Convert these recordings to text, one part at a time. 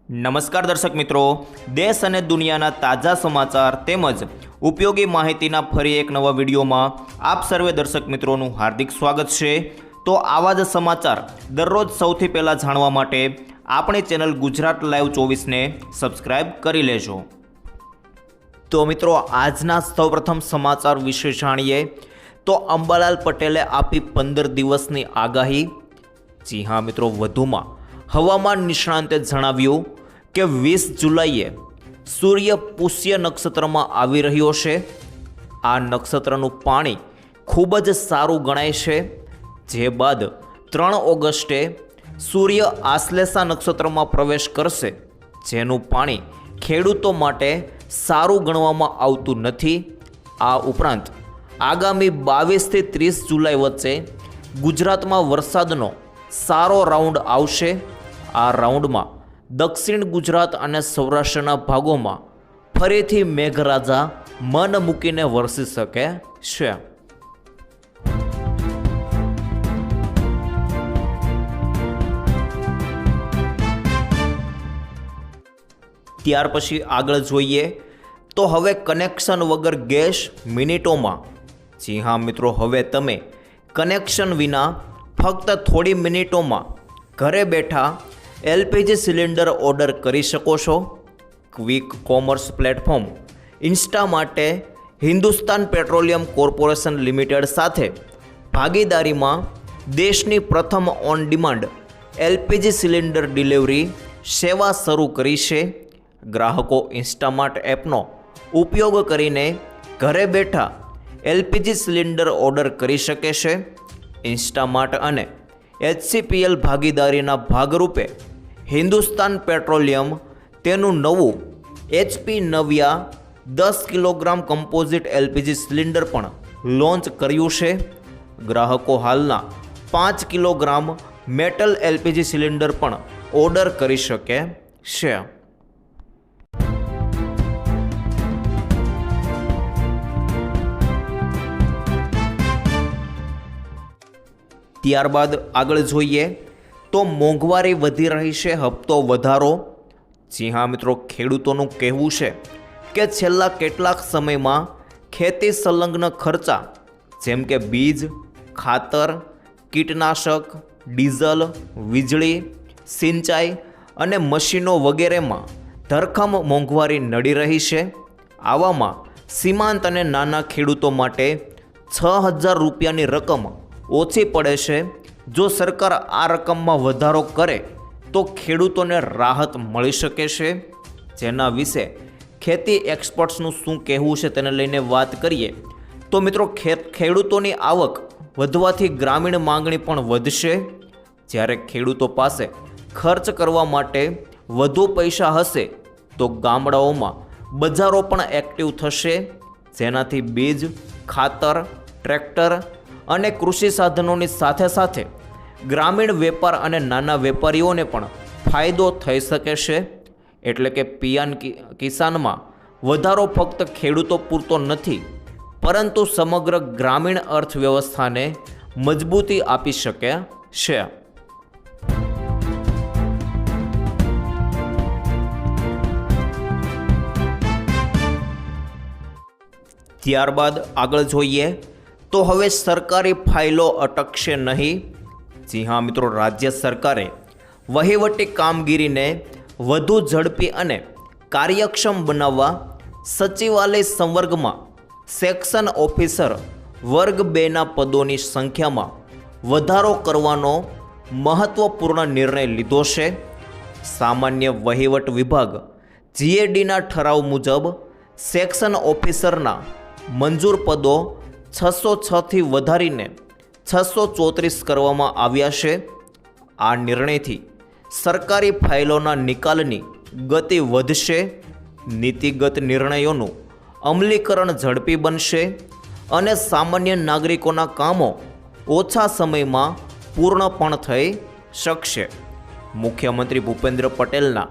નમસ્કાર દર્શક મિત્રો, દેશ અને દુનિયાના તાજા સમાચાર તેમજ ઉપયોગી માહિતીના ફરી એક નવા વિડીયોમાં આપ સર્વે દર્શક મિત્રોનું હાર્દિક સ્વાગત છે। તો આવા જ સમાચાર દરરોજ સૌથી પહેલાં જાણવા માટે આપણી ચેનલ ગુજરાત લાઈવ 24ને સબસ્ક્રાઈબ કરી લેજો। તો મિત્રો, આજના સૌપ્રથમ સમાચાર વિશે જાણીએ તો અંબાલાલ પટેલે આપી 15 દિવસની આગાહી। જી હા મિત્રો, વધુમાં હવામાન નિષ્ણાંતે જણાવ્યું કે 20 જુલાઈએ સૂર્ય પુષ્ય નક્ષત્રમાં આવી રહ્યો છે। આ નક્ષત્રનું પાણી ખૂબ જ સારું ગણાય છે, જે બાદ 3 ઓગસ્ટે સૂર્ય આશ્લેષા નક્ષત્રમાં પ્રવેશ કરશે, જેનું પાણી ખેડૂતો માટે સારું ગણવામાં આવતું નથી। આ ઉપરાંત આગામી 22 થી 30 જુલાઈ વચ્ચે ગુજરાતમાં વરસાદનો સારો રાઉન્ડ આવશે। આ રાઉન્ડમાં દક્ષિણ ગુજરાત અને સૌરાષ્ટ્રના ભાગોમાં ફરીથી મેઘરાજા મન મૂકીને વરસી શકે છે। ત્યાર પછી આગળ જોઈએ તો હવે કનેક્શન વગર ગેસ મિનિટોમાં। જી હા મિત્રો, હવે તમે કનેક્શન વિના ફક્ત થોડી મિનિટોમાં ઘરે બેઠા એલપીજી સિલિન્ડર ઓર્ડર કરી શકો છો। ક્વિક કોમર્સ પ્લેટફોર્મ ઇન્સ્ટામાર્ટે હિન્દુસ્તાન પેટ્રોલિયમ કોર્પોરેશન લિમિટેડ સાથે ભાગીદારીમાં દેશની પ્રથમ on demand LPG cylinder delivery સેવા શરૂ કરી છે। ગ્રાહકો ઇન્સ્ટામાર્ટ એપનો ઉપયોગ કરીને ઘરે બેઠા એલપીજી સિલિન્ડર ઓર્ડર કરી શકે છે। ઇન્સ્ટામાર્ટ અને HCPL ભાગીદારીના ભાગરૂપે હિન્દુસ્તાન પેટ્રોલિયમ તેનું નવું HP Navya 10 kilogram composite LPG cylinder પણ લોન્ચ કર્યું છે। ગ્રાહકો હાલના 5 કિલોગ્રામ મેટલ એલપીજી સિલિન્ડર પણ ઓર્ડર કરી શકે છે। ત્યારબાદ આગળ જોઈએ તો મોંઘવારી વધી રહી છે, હપ્તો વધારો। જી હા મિત્રો, ખેડૂતોનું કહેવું છે કે છેલ્લા કેટલાક સમયમાં ખેતી સંલગ્ન ખર્ચા જેમ કે બીજ, ખાતર, કીટનાશક, ડીઝલ, વીજળી, સિંચાઈ અને મશીનો વગેરેમાં ધરખમ મોંઘવારી નડી રહી છે। આવામાં સીમાંત અને નાના ખેડૂતો માટે 6,000 રૂપિયાની રકમ ઓછી પડે છે। જો સરકાર આ રકમમાં વધારો કરે તો ખેડૂતોને રાહત મળી શકે છે। જેના વિશે ખેતી એક્સપર્ટ્સનું શું કહેવું છે તેને લઈને વાત કરીએ તો મિત્રો, ખેડૂતોની આવક વધવાથી ગ્રામીણ માંગણી પણ વધશે। જ્યારે ખેડૂતો પાસે ખર્ચ કરવા માટે વધુ પૈસા હશે તો ગામડાઓમાં બજારો પણ એક્ટિવ થશે, જેનાથી બીજ, ખાતર, ટ્રેક્ટર અને કૃષિ સાધનોની સાથે સાથે ગ્રામીણ વેપાર અને નાના વેપારીઓને પણ ફાયદો થઈ શકે છે। એટલે કે પીએમ કિસાનમાં વધારો ફક્ત ખેડૂતો પૂરતો નથી, પરંતુ સમગ્ર ગ્રામીણ અર્થવ્યવસ્થાને મજબૂતી આપી શકે છે। ત્યારબાદ આગળ જોઈએ તો હવે સરકારી ફાઇલો અટકશે નહીં। જી હા મિત્રો, રાજ્ય સરકારે વહીવટી કામગીરીને વધુ ઝડપી અને કાર્યક્ષમ બનાવવા સચિવાલય સંવર્ગમાં સેક્શન ઓફિસર વર્ગ 2ના પદોની સંખ્યામાં વધારો કરવાનો મહત્વપૂર્ણ નિર્ણય લીધો છે। સામાન્ય વહીવટ વિભાગ GADના ઠરાવ મુજબ સેક્શન ઓફિસરના મંજૂર પદો 606થી વધારીને 634 કરવામાં આવ્યા છે। આ નિર્ણયથી સરકારી ફાઇલોના નિકાલની ગતિ વધશે, નીતિગત નિર્ણયોનું અમલીકરણ ઝડપી બનશે અને સામાન્ય નાગરિકોના કામો ઓછા સમયમાં પૂર્ણ પણ થઈ શકશે। મુખ્યમંત્રી ભૂપેન્દ્ર પટેલના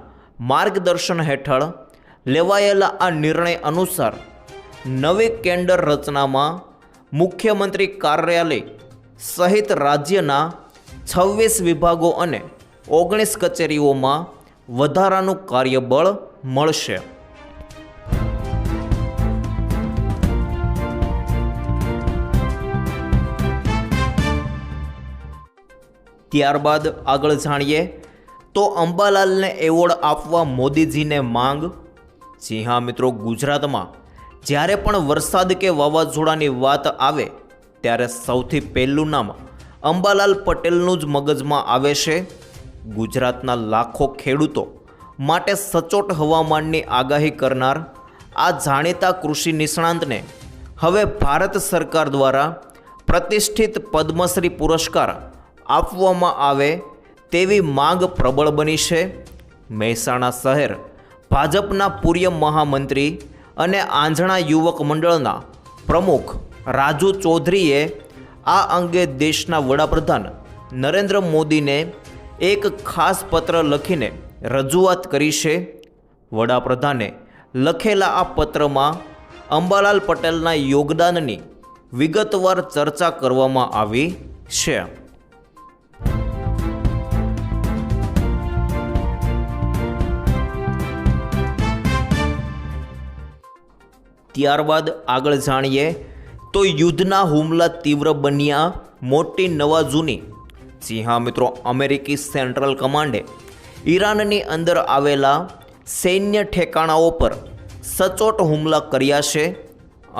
માર્ગદર્શન હેઠળ લેવાયેલા આ નિર્ણય અનુસાર નવી કેડર રચનામાં મુખ્યમંત્રી કાર્યાલય સહિત રાજ્યના 26 વિભાગો અને 19 કચેરીઓમાં વધારાનું કાર્યબળ મળશે. ત્યારબાદ આગળ જાણીએ તો અંબાલાલને એવોર્ડ આપવા મોદીજીને માંગ. જી હા મિત્રો, ગુજરાતમાં જ્યારે પણ વરસાદ કે વાવાઝોડાની વાત આવે ત્યારે સૌથી પહેલું નામ અંબાલાલ પટેલનું જ મગજમાં આવે છે. ગુજરાતના લાખો ખેડૂતો માટે સચોટ હવામાનની આગાહી કરનાર આ જાણીતા કૃષિ નિષ્ણાંતને હવે ભારત સરકાર દ્વારા પ્રતિષ્ઠિત પદ્મશ્રી પુરસ્કાર આપવામાં આવે તેવી માંગ પ્રબળ બની છે. મહેસાણા શહેર ભાજપના પૂર્વ મહામંત્રી અને આંજણા યુવક મંડળના પ્રમુખ રાજુ ચૌધરીએ આ અંગે દેશના વડાપ્રધાન નરેન્દ્ર મોદીને એક ખાસ પત્ર લખીને રજૂઆત કરી છે. વડાપ્રધાને લખેલા આ પત્રમાં અંબાલાલ પટેલના યોગદાનની વિગતવાર ચર્ચા કરવામાં આવી છે. ત્યારબાદ આગળ જાણીએ તો યુદ્ધના હુમલા તીવ્ર બન્યા, મોટી નવાજૂની. જી હા મિત્રો, અમેરિકી સેન્ટ્રલ કમાન્ડે ઈરાનની અંદર આવેલા સૈન્ય ઠેકાણાઓ પર સચોટ હુમલા કર્યા છે.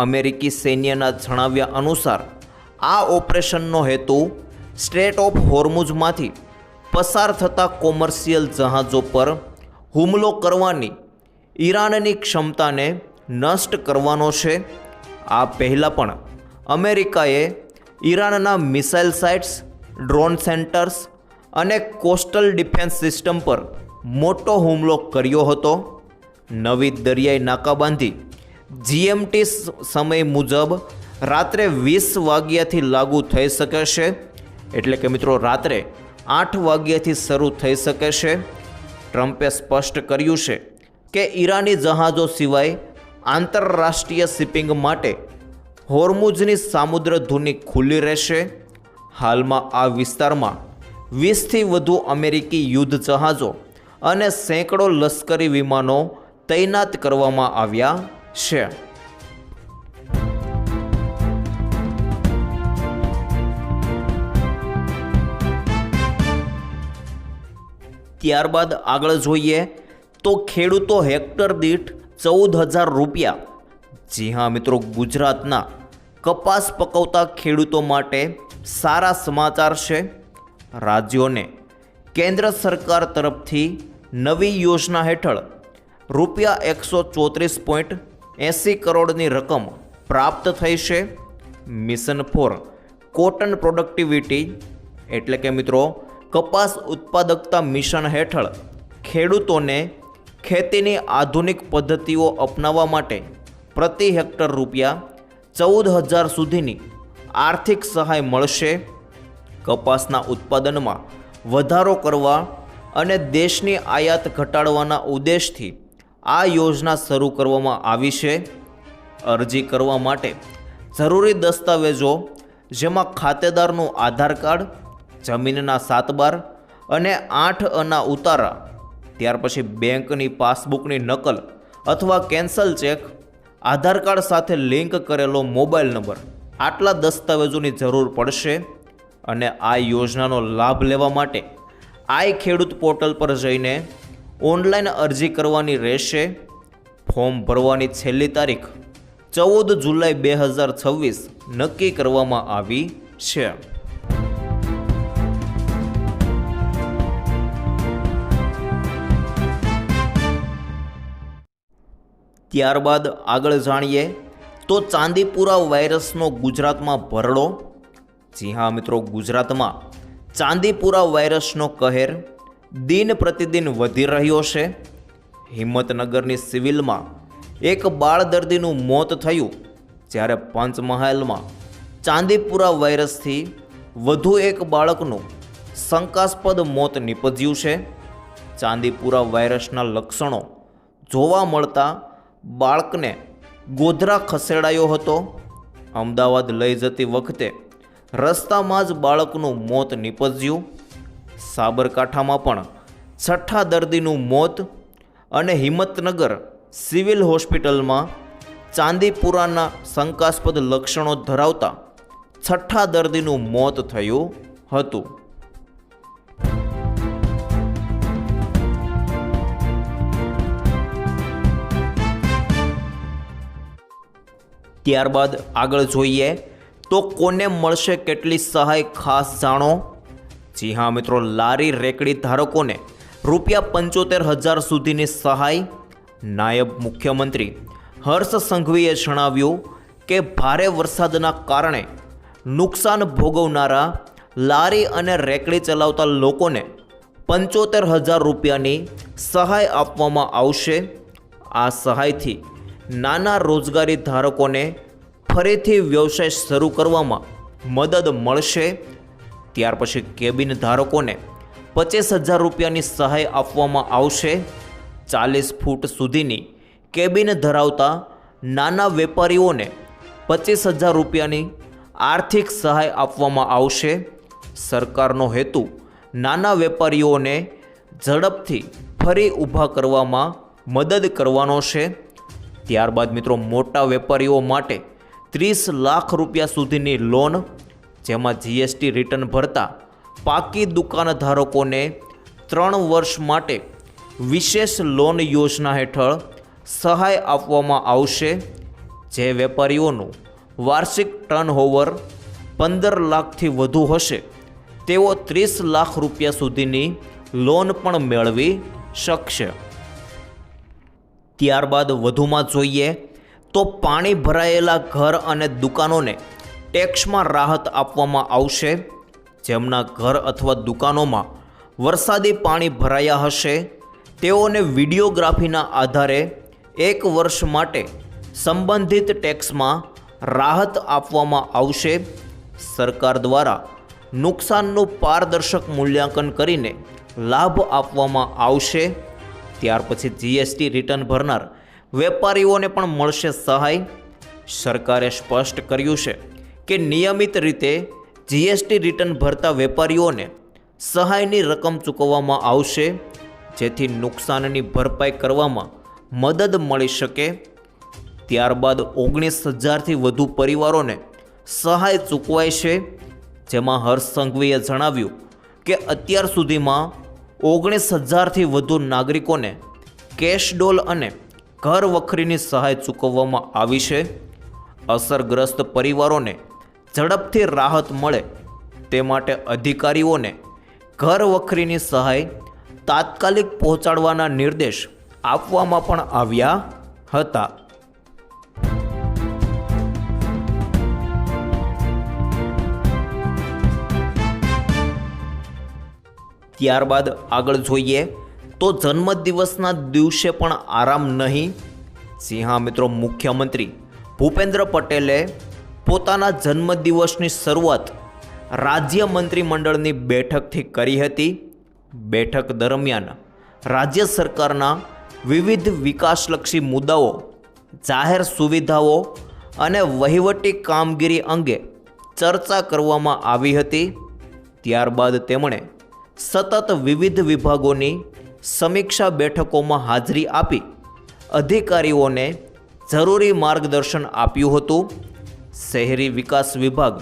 અમેરિકી સૈન્યના જણાવ્યા અનુસાર આ ઓપરેશનનો હેતુ સ્ટ્રેટ ઓફ હોર્મુઝમાંથી પસાર થતા કોમર્શિયલ જહાજો પર હુમલો કરવાની ઈરાનની ક્ષમતાને નષ્ટ કરવાનો છે. આ પહેલાં પણ અમેરિકાએ ઈરાનના મિસાઇલ સાઇટ્સ, ડ્રોન સેન્ટર્સ અને કોસ્ટલ ડિફેન્સ સિસ્ટમ પર મોટો હુમલો કર્યો હતો. નવી દરિયાઈ નાકાબંધી જીએમટી સમય મુજબ રાત્રે 20 વાગ્યાથી લાગુ થઈ શકે છે. એટલે કે મિત્રો રાત્રે 8 વાગ્યાથી શરૂ થઈ શકે છે. ટ્રમ્પે સ્પષ્ટ કર્યું છે કે ઈરાની જહાજો સિવાય આંતરરાષ્ટ્રીય શિપિંગ માટે હોર્મુઝની સામુદ્ર ધુની ખુલ્લી રહેશે. હાલમાં આ વિસ્તારમાં 20થી વધુ અમેરિકી યુદ્ધ જહાજો અને સેંકડો લશ્કરી વિમાનો તૈનાત કરવામાં આવ્યા છે. ત્યારબાદ આગળ જોઈએ તો ખેડૂતો હેક્ટર દીઠ 14,000 રૂપિયા. જી હા મિત્રો, ગુજરાતના કપાસ પકવતા ખેડૂતો માટે સારા સમાચાર છે. રાજ્યોને કેન્દ્ર સરકાર તરફથી નવી યોજના હેઠળ રૂપિયા 134.80 કરોડની રકમ પ્રાપ્ત થઈ છે. મિશન ફોર કોટન પ્રોડક્ટિવિટી એટલે કે મિત્રો કપાસ ઉત્પાદકતા મિશન હેઠળ ખેડૂતોને ખેતીની આધુનિક પદ્ધતિઓ અપનાવવા માટે પ્રતિ હેક્ટર રૂપિયા 14,000 સુધીની આર્થિક સહાય મળશે. કપાસના ઉત્પાદનમાં વધારો કરવા અને દેશની આયાત ઘટાડવાના ઉદ્દેશથી આ યોજના શરૂ કરવામાં આવી છે. અરજી કરવા માટે જરૂરી દસ્તાવેજો જેમાં ખાતેદારનું આધાર કાર્ડ, જમીનના 7 બાર અને 8 આના ઉતારા, ત્યાર પછી બેંકની પાસબુકની નકલ અથવા કેન્સલ ચેક, આધાર કાર્ડ સાથે લિંક કરેલો મોબાઈલ નંબર, આટલા દસ્તાવેજોની જરૂર પડશે. અને આ યોજનાનો લાભ લેવા માટે આઈ ખેડૂત પોર્ટલ પર જઈને ઓનલાઈન અરજી કરવાની રહેશે. ફોર્મ ભરવાની છેલ્લી તારીખ 14 જુલાઈ 2026 નક્કી કરવામાં આવી છે. ત્યારબાદ આગળ જાણીએ તો ચાંદીપુરા વાયરસનો ગુજરાતમાં ભરડો. જી હા મિત્રો, ગુજરાતમાં ચાંદીપુરા વાયરસનો કહેર દિન પ્રતિદિન વધી રહ્યો છે. હિંમતનગરની સિવિલમાં એક બાળ દર્દીનું મોત થયું, જ્યારે પંચમહાલમાં ચાંદીપુરા વાયરસથી વધુ એક બાળકનું શંકાસ્પદ મોત નીપજ્યું છે. ચાંદીપુરા વાયરસના લક્ષણો જોવા મળતા બાળકને ગોધરા ખસેડાયો હતો. અમદાવાદ લઈ જતી વખતે રસ્તામાં જ બાળકનું મોત નીપજ્યું. સાબરકાંઠામાં પણ છઠ્ઠા દર્દીનું મોત અને હિંમતનગર સિવિલ હોસ્પિટલમાં ચાંદીપુરાના શંકાસ્પદ લક્ષણો ધરાવતા છઠ્ઠા દર્દીનું મોત થયું હતું. ત્યારબાદ આગળ જોઈએ તો કોને મળશે કેટલી સહાય, ખાસ જાણો. જી હા મિત્રો, લારી રેકડી ધારકોને ₹75,000 સુધીની સહાય. નાયબ મુખ્યમંત્રી હર્ષ સંઘવીએ જણાવ્યું કે ભારે વરસાદના કારણે નુકસાન ભોગવનારા લારી અને રેકડી ચલાવતા લોકોને ₹75,000ની સહાય આપવામાં આવશે. આ સહાયથી નાના રોજગારી ધારકોને ફરીથી વ્યવસાય શરૂ કરવામાં મદદ મળશે. ત્યાર પછી કેબિન ધારકોને ₹25,000ની સહાય આપવામાં આવશે. 40 ફૂટ સુધીની કેબિન ધરાવતા નાના વેપારીઓને ₹25,000ની આર્થિક સહાય આપવામાં આવશે. સરકારનો હેતુ નાના વેપારીઓને ઝડપથી ફરી ઊભા કરવામાં મદદ કરવાનો છે. ત્યારબાદ મિત્રો, મોટા વેપારીઓ માટે ₹30 લાખ સુધીની લોન, જેમાં જીએસટી રિટર્ન ભરતા પાકી દુકાનધારકોને 3 વર્ષ માટે વિશેષ લોન યોજના હેઠળ સહાય આપવામાં આવશે. જે વેપારીઓનું વાર્ષિક ટર્નઓવર 15 લાખથી વધુ હશે તેઓ ₹30 લાખ સુધીની લોન પણ મેળવી શકશે. ત્યારબાદ વધુમાં જોઈએ તો પાણી ભરાયેલા ઘર અને દુકાનોને ટેક્સમાં રાહત આપવામાં આવશે. જેમના ઘર અથવા દુકાનોમાં વરસાદી પાણી ભરાયા હશે તેઓને વિડીયોગ્રાફીના આધારે 1 વર્ષ માટે સંબંધિત ટેક્સમાં રાહત આપવામાં આવશે. સરકાર દ્વારા નુકસાનનું પારદર્શક મૂલ્યાંકન કરીને લાભ આપવામાં આવશે. ત્યાર પછી જીએસટી રિટર્ન ભરનાર વેપારીઓને પણ મળશે સહાય. સરકારે સ્પષ્ટ કર્યું છે કે નિયમિત રીતે જીએસટી રિટર્ન ભરતા વેપારીઓને સહાયની રકમ ચૂકવવામાં આવશે, જેથી નુકસાનની ભરપાઈ કરવામાં મદદ મળી શકે. ત્યારબાદ 19,000થી વધુ પરિવારોને સહાય ચૂકવાય છે. જેમાં હર્ષ સંઘવીએ જણાવ્યું કે અત્યાર સુધીમાં 19,000થી વધુ નાગરિકોને કેશ ડોલ અને ઘર વખરીની સહાય ચૂકવવામાં આવી છે. અસરગ્રસ્ત પરિવારોને ઝડપથી રાહત મળે તે માટે અધિકારીઓને ઘર વખરીની સહાય તાત્કાલિક પહોંચાડવાના નિર્દેશ આપવામાં પણ આવ્યા હતા. ત્યારબાદ આગળ જોઈએ તો જન્મદિવસના દિવસે પણ આરામ નહીં. જી હા મિત્રો, મુખ્યમંત્રી ભૂપેન્દ્ર પટેલે પોતાના જન્મદિવસની શરૂઆત રાજ્ય મંત્રીમંડળની બેઠકથી કરી હતી. બેઠક દરમિયાન રાજ્ય સરકારના વિવિધ વિકાસલક્ષી મુદ્દાઓ, જાહેર સુવિધાઓ અને વહીવટી કામગીરી અંગે ચર્ચા કરવામાં આવી હતી. ત્યારબાદ તેમણે સતત વિવિધ વિભાગોની સમીક્ષા બેઠકોમાં હાજરી આપી અધિકારીઓને જરૂરી માર્ગદર્શન આપ્યું હતું. શહેરી વિકાસ વિભાગ,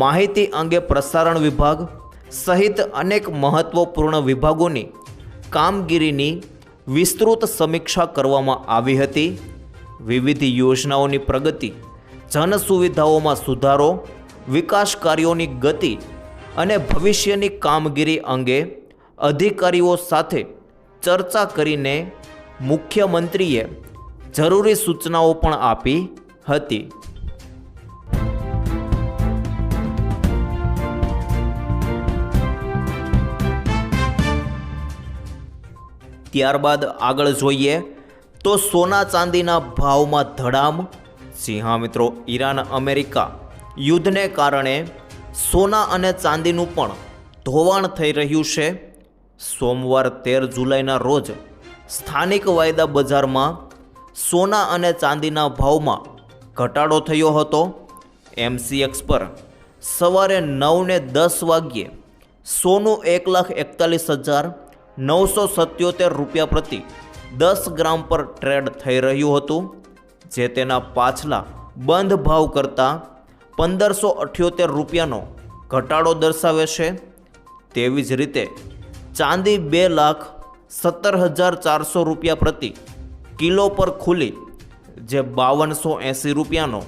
માહિતી અંગે પ્રસારણ વિભાગ સહિત અનેક મહત્વપૂર્ણ વિભાગોની કામગીરીની વિસ્તૃત સમીક્ષા કરવામાં આવી હતી. વિવિધ યોજનાઓની પ્રગતિ, જન સુવિધાઓમાં સુધારો, વિકાસ કાર્યોની ગતિ અને ભવિષ્યની કામગીરી અંગે અધિકારીઓ સાથે ચર્ચા કરીને મુખ્યમંત્રીએ જરૂરી સૂચનાઓ પણ આપી હતી. ત્યારબાદ આગળ જોઈએ તો સોના ચાંદીના ભાવમાં ધડામ. જી હા મિત્રો, ઈરાન અમેરિકા યુદ્ધને કારણે સોના અને ચાંદીનું પણ ધોવાણ થઈ રહ્યું છે. સોમવાર 13 જુલાઈના રોજ સ્થાનિક વાયદા બજારમાં સોના અને ચાંદીના ભાવમાં ઘટાડો થયો હતો. MCX પર સવારે 9:10 વાગ્યે સોનું 1,41,000 ₹977 પ્રતિ 10 ગ્રામ પર ટ્રેડ થઈ રહ્યું હતું, જે તેના પાછલા બંધ ભાવ કરતાં ₹1578નો ઘટાડો દર્શાવે છે. તેવી જ રીતે ચાંદી ₹2,17,400 પ્રતિ કિલો પર ખુલી, જે ₹5280નો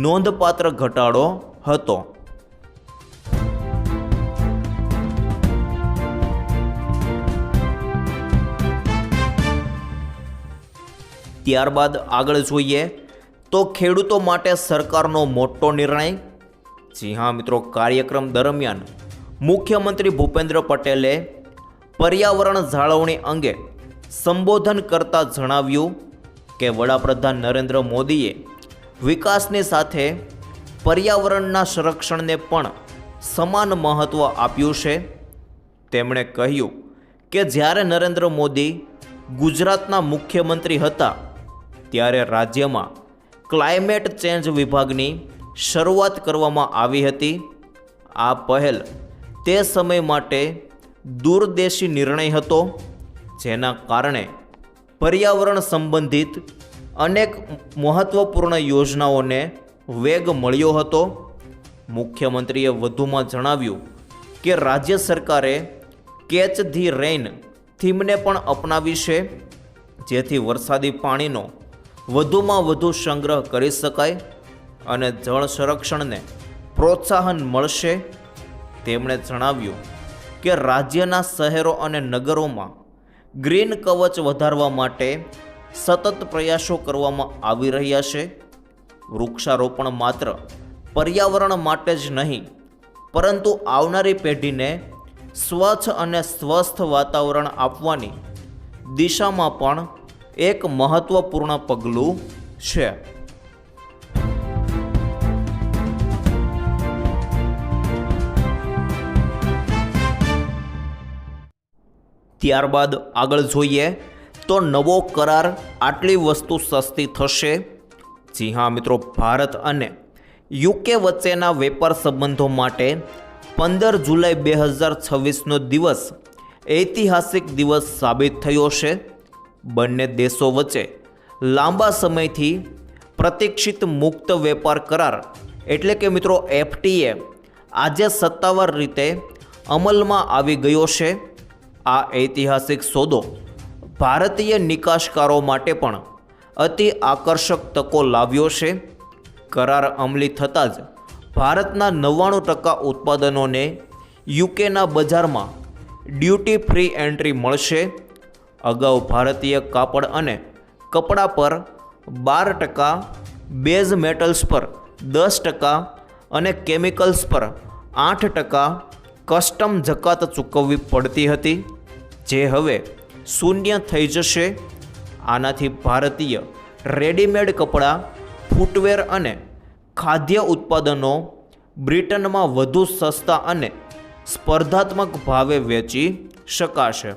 નોંધપાત્ર ઘટાડો હતો. ત્યારબાદ આગળ જોઈએ તો ખેડૂતો માટે સરકારનો મોટો નિર્ણય. જી હા મિત્રો, કાર્યક્રમ દરમિયાન મુખ્યમંત્રી ભૂપેન્દ્ર પટેલે પર્યાવરણ જાળવણી અંગે સંબોધન કરતા જણાવ્યું કે વડાપ્રધાન નરેન્દ્ર મોદીએ વિકાસની સાથે પર્યાવરણના સંરક્ષણને પણ સમાન મહત્ત્વ આપ્યું છે. તેમણે કહ્યું કે જ્યારે નરેન્દ્ર મોદી ગુજરાતના મુખ્યમંત્રી હતા ત્યારે રાજ્યમાં ક્લાઇમેટ ચેન્જ વિભાગની શરૂઆત કરવામાં આવી હતી. આ પહેલ તે સમય માટે દૂરદેશી નિર્ણય હતો, જેના કારણે પર્યાવરણ સંબંધિત અનેક મહત્ત્વપૂર્ણ યોજનાઓને વેગ મળ્યો હતો. મુખ્યમંત્રીએ વધુમાં જણાવ્યું કે રાજ્ય સરકારે કેચ ધી રેઇન થીમને પણ અપનાવી છે, જેથી વરસાદી પાણીનો વધુમાં વધુ સંગ્રહ કરી શકાય અને જળ સંરક્ષણને પ્રોત્સાહન મળશે. તેમણે જણાવ્યું કે રાજ્યના શહેરો અને નગરોમાં ગ્રીન કવચ વધારવા માટે સતત પ્રયાસો કરવામાં આવી રહ્યા છે. વૃક્ષારોપણ માત્ર પર્યાવરણ માટે જ નહીં, પરંતુ આવનારી પેઢીને સ્વચ્છ અને સ્વસ્થ વાતાવરણ આપવાની દિશામાં પણ એક મહત્વપૂર્ણ પગલું છે. ત્યારબાદ આગળ જોઈએ તો નવો કરાર આટલી વસ્તુ સસ્તી થશે. જી હા મિત્રો, ભારત અને યુકે વચ્ચેના વેપાર સંબંધો માટે 15 જુલાઈ 2026નો દિવસ ઐતિહાસિક દિવસ સાબિત થયો છે. બંને દેશો વચ્ચે લાંબા સમયથી પ્રતીક્ષિત મુક્ત વેપાર કરાર એટલે કે મિત્રો FTA આજે સત્તાવાર રીતે અમલમાં આવી ગયો છે. આ ઐતિહાસિક સોદો ભારતીય નિકાસકારો માટે પણ અતિ આકર્ષક તકો લાવ્યો છે. કરાર અમલી થતાં જ ભારતના 99% ઉત્પાદનોને યુકેના બજારમાં ડ્યુટી ફ્રી એન્ટ્રી મળશે. અગાઉ ભારતીય કાપડ અને કપડાં પર 12%, બેઝ મેટલ્સ પર 10% અને કેમિકલ્સ પર 8% કસ્ટમ જકાત ચૂકવવી પડતી હતી, જે હવે શૂન્ય થઈ જશે. આનાથી ભારતીય રેડીમેડ કપડાં, ફૂટવેર અને ખાદ્ય ઉત્પાદનો બ્રિટનમાં વધુ સસ્તા અને સ્પર્ધાત્મક ભાવે વેચી શકાશે.